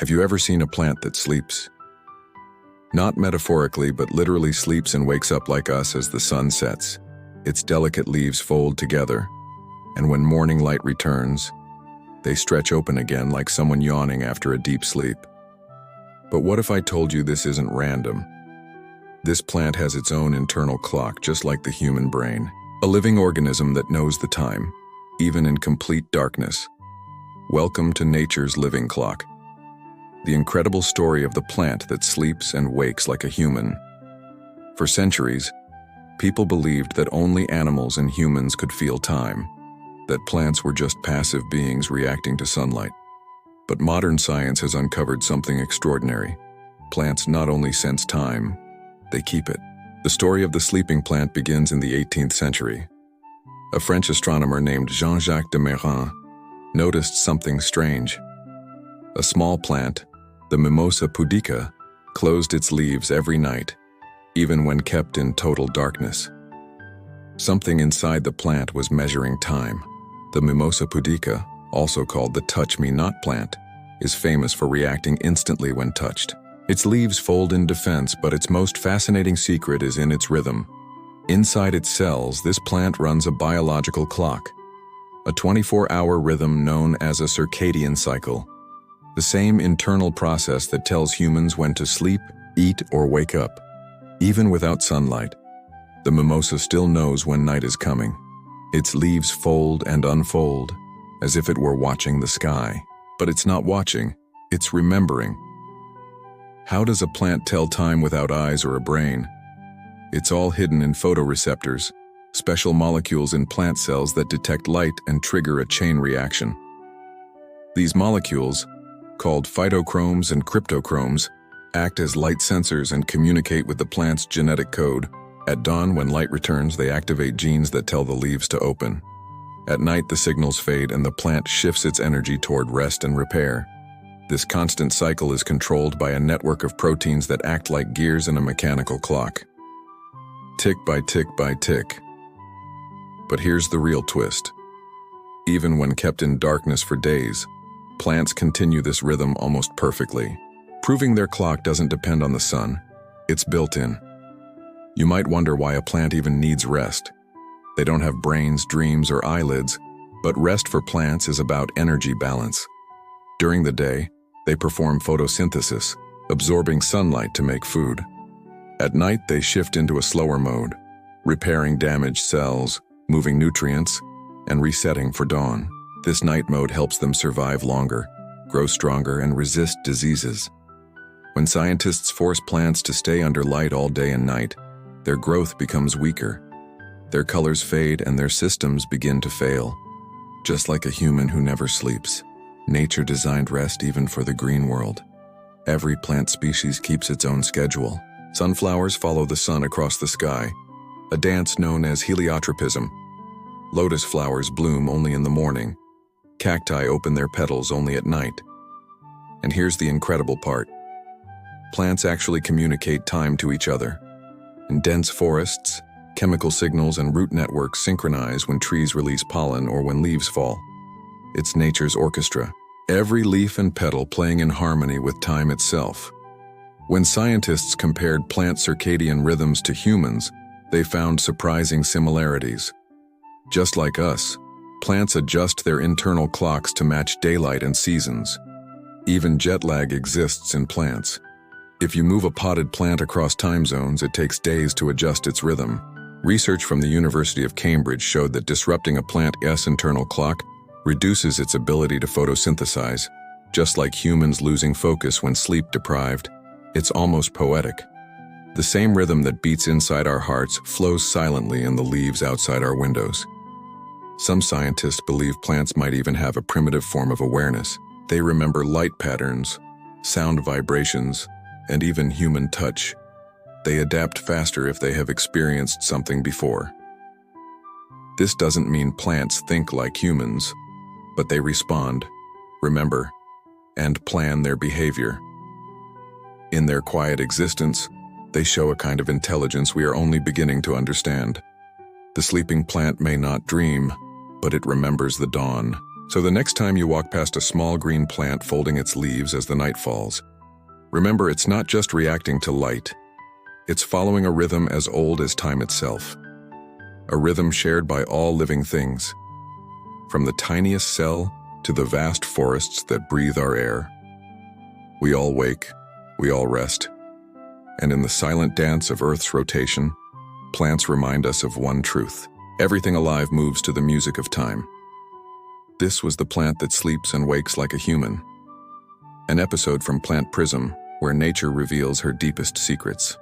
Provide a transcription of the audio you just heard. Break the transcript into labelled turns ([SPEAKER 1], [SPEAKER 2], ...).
[SPEAKER 1] Have you ever seen a plant that sleeps? Not metaphorically, but literally sleeps and wakes up like us as the sun sets. Its delicate leaves fold together, and when morning light returns, they stretch open again like someone yawning after a deep sleep. But what if I told you this isn't random? This plant has its own internal clock, just like the human brain. A living organism that knows the time, even in complete darkness. Welcome to nature's living clock. The incredible story of the plant that sleeps and wakes like a human. For centuries, people believed that only animals and humans could feel time, that plants were just passive beings reacting to sunlight. But modern science has uncovered something extraordinary. Plants not only sense time, they keep it. The story of the sleeping plant begins in the 18th century. A French astronomer named Jean-Jacques de Mérin noticed something strange. A small plant, the Mimosa Pudica, closed its leaves every night, even when kept in total darkness. Something inside the plant was measuring time. The Mimosa Pudica, also called the touch-me-not plant, is famous for reacting instantly when touched. Its leaves fold in defense, but its most fascinating secret is in its rhythm. Inside its cells, this plant runs a biological clock, a 24-hour rhythm known as a circadian cycle. The same internal process that tells humans when to sleep, eat, or wake up. Even without sunlight, the mimosa still knows when night is coming. Its leaves fold and unfold, as if it were watching the sky. But it's not watching, it's remembering. How does a plant tell time without eyes or a brain? It's all hidden in photoreceptors, special molecules in plant cells that detect light and trigger a chain reaction. These molecules, called phytochromes and cryptochromes, act as light sensors and communicate with the plant's genetic code. At dawn, when light returns, they activate genes that tell the leaves to open. At night, the signals fade and the plant shifts its energy toward rest and repair. This constant cycle is controlled by a network of proteins that act like gears in a mechanical clock. Tick by tick by tick. But here's the real twist. Even when kept in darkness for days, plants continue this rhythm almost perfectly, proving their clock doesn't depend on the sun. It's built in. You might wonder why a plant even needs rest. They don't have brains, dreams, or eyelids, but rest for plants is about energy balance. During the day, they perform photosynthesis, absorbing sunlight to make food. At night, they shift into a slower mode, repairing damaged cells, moving nutrients, and resetting for dawn. This night mode helps them survive longer, grow stronger, and resist diseases. When scientists force plants to stay under light all day and night, their growth becomes weaker. Their colors fade and their systems begin to fail. Just like a human who never sleeps, nature designed rest even for the green world. Every plant species keeps its own schedule. Sunflowers follow the sun across the sky, a dance known as heliotropism. Lotus flowers bloom only in the morning. Cacti open their petals only at night. And here's the incredible part. Plants actually communicate time to each other. In dense forests, chemical signals and root networks synchronize when trees release pollen or when leaves fall. It's nature's orchestra, every leaf and petal playing in harmony with time itself. When scientists compared plant circadian rhythms to humans, they found surprising similarities. Just like us, plants adjust their internal clocks to match daylight and seasons. Even jet lag exists in plants. If you move a potted plant across time zones, it takes days to adjust its rhythm. Research from the University of Cambridge showed that disrupting a plant's internal clock reduces its ability to photosynthesize. Just like humans losing focus when sleep deprived, it's almost poetic. The same rhythm that beats inside our hearts flows silently in the leaves outside our windows. Some scientists believe plants might even have a primitive form of awareness. They remember light patterns, sound vibrations, and even human touch. They adapt faster if they have experienced something before. This doesn't mean plants think like humans, but they respond, remember, and plan their behavior. In their quiet existence, they show a kind of intelligence we are only beginning to understand. The sleeping plant may not dream, but it remembers the dawn, So the next time you walk past a small green plant folding its leaves as the night falls, remember it's not just reacting to light. It's following a rhythm as old as time itself. A rhythm shared by all living things, from the tiniest cell to the vast forests that breathe our air. We all wake, we all rest, and in the silent dance of Earth's rotation, plants remind us of one truth. Everything alive moves to the music of time. This was the plant that sleeps and wakes like a human. An episode from Plant Prism, where nature reveals her deepest secrets.